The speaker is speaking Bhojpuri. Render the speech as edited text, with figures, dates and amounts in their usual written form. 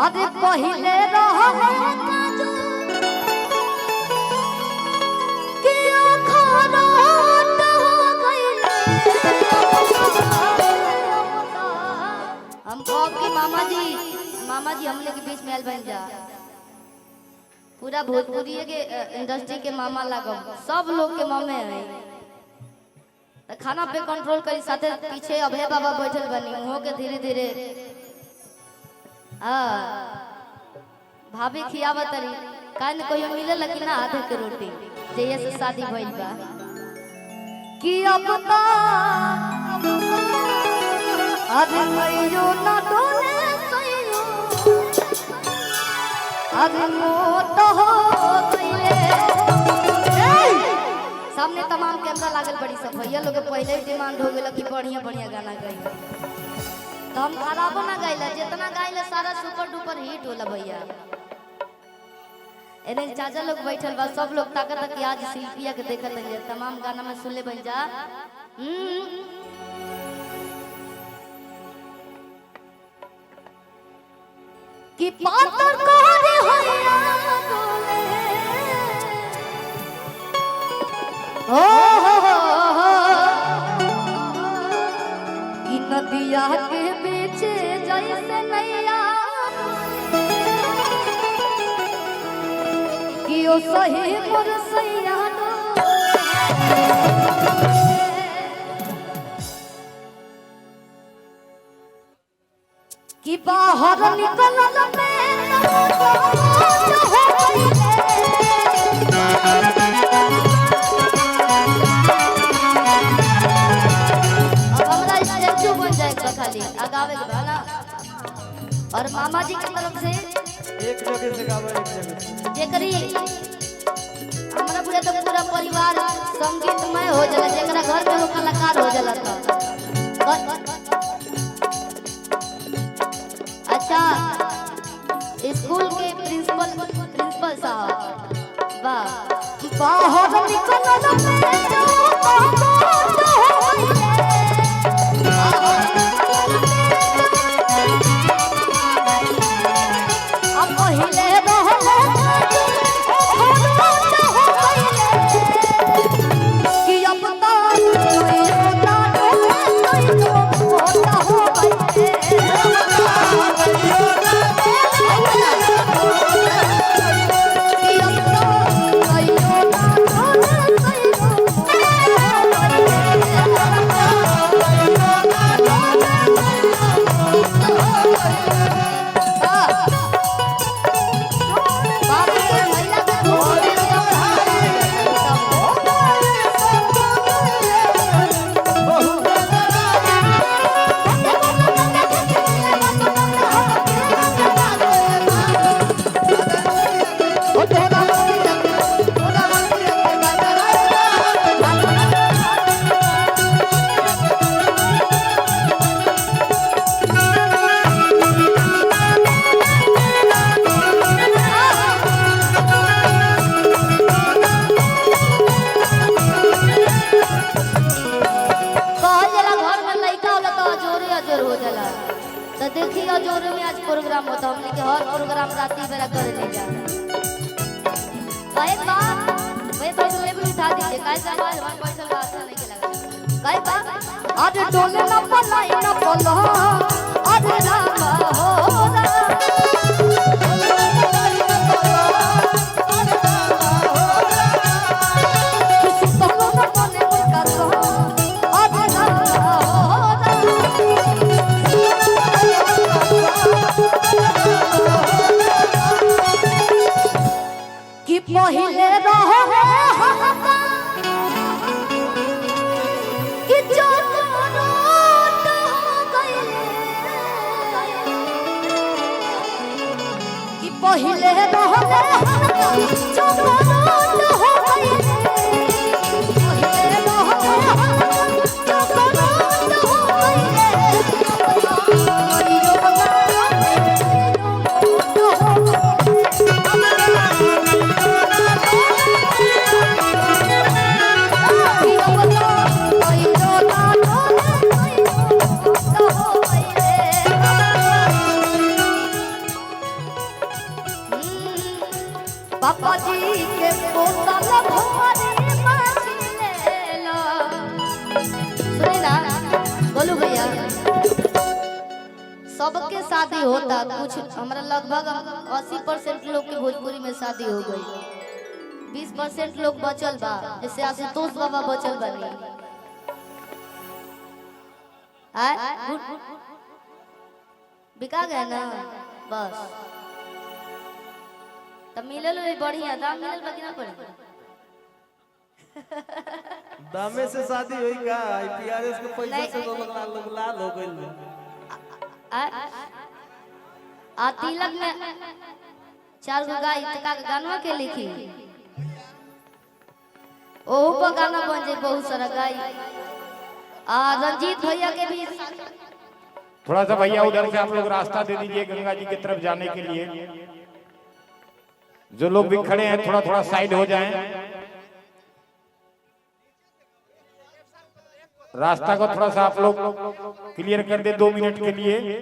अरे पहिले रहले काजू के खरोट हो गइले। हम कहो कि मामा जी हमने के बीच में बन जा पूरा भोजपुरी के इंडस्ट्री के मामा लागो सब लोग के मामे है। खाना पे कंट्रोल करी साथे पीछे अभय बाबा बैठल बनी उहो के धीरे धीरे भाभी खियावत तरी कान कोई मिले लगी ना आधे के रोटी जैसे से शादी भइल बा कि अब तो अरे कइयो ना डोले सइयो अरे मोट हो गइले। सामने तमाम कैमरा लागल बड़ी सब भैया लोग पहले ही डिमांड हो गेल कि बढ़िया बढ़िया गाना गाई तो हम खराबो ना गाइला जितना गाइला सारा सुपर डुपर हिट होला भैया। एने चाचा लोग बैठल बा सब लोग ताकत कि आज शिल्पिया के देखत है तमाम गाना में सुन ले बन जा। कि पातर कोहरे होया डोले हो कि नदिया के बीच जैसे नैया कि ओ सही मोर सैया कि बाहर निकलल में खाली आगावे के गाना और मामा जी की तरफ से एक जगह से गावे एक जगह जेकरी हमरा पूरा तो पूरा परिवार संगीतमय हो जाला जेकरा घर में वो कलाकार हो जाला तो अच्छा स्कूल के प्रिंसिपल साहब वाह बाहर निकलल में तो देखिएगा जोरे में आज प्रोग्राम होता हमने के हर प्रोग्राम राती बेरा कर ले जा भाई बात भाई ले भी उठा दीजिए कैसा आवाज हम बैठल का अच्छा नहीं लगा भाई बात आज डोले ना पलाई ना पलो आज राम हो पहिले रहे कि जो रोट हो गइले होता कुछ हमारा लगभग 80% लोग के भोजपुरी में शादी हो गई, 20% लोग बचल बा, जैसे आशुतोष बाबा बचल बनी। बिका गए ना बस, तब मिलल बढ़िया दाम मिलल बा कि ना पड़ी। दामे से शादी हुई का आईपीआरएस के पैसा से तो लोग लाल हो गइल। आ तिलक में 4 गो गाय तका गाना के लिखी, ओहू पर गाना बन जाए बहुत सारा गाय। आ रंजीत भैया के भी थोड़ा सा भैया उधर से आप लोग रास्ता दे दीजिए गंगा जी की तरफ जाने के लिए। जो लोग भी खड़े हैं थोड़ा थोड़ा साइड हो जाएं, रास्ता को थोड़ा सा आप लोग क्लियर कर दे 2 मिनट के लिए।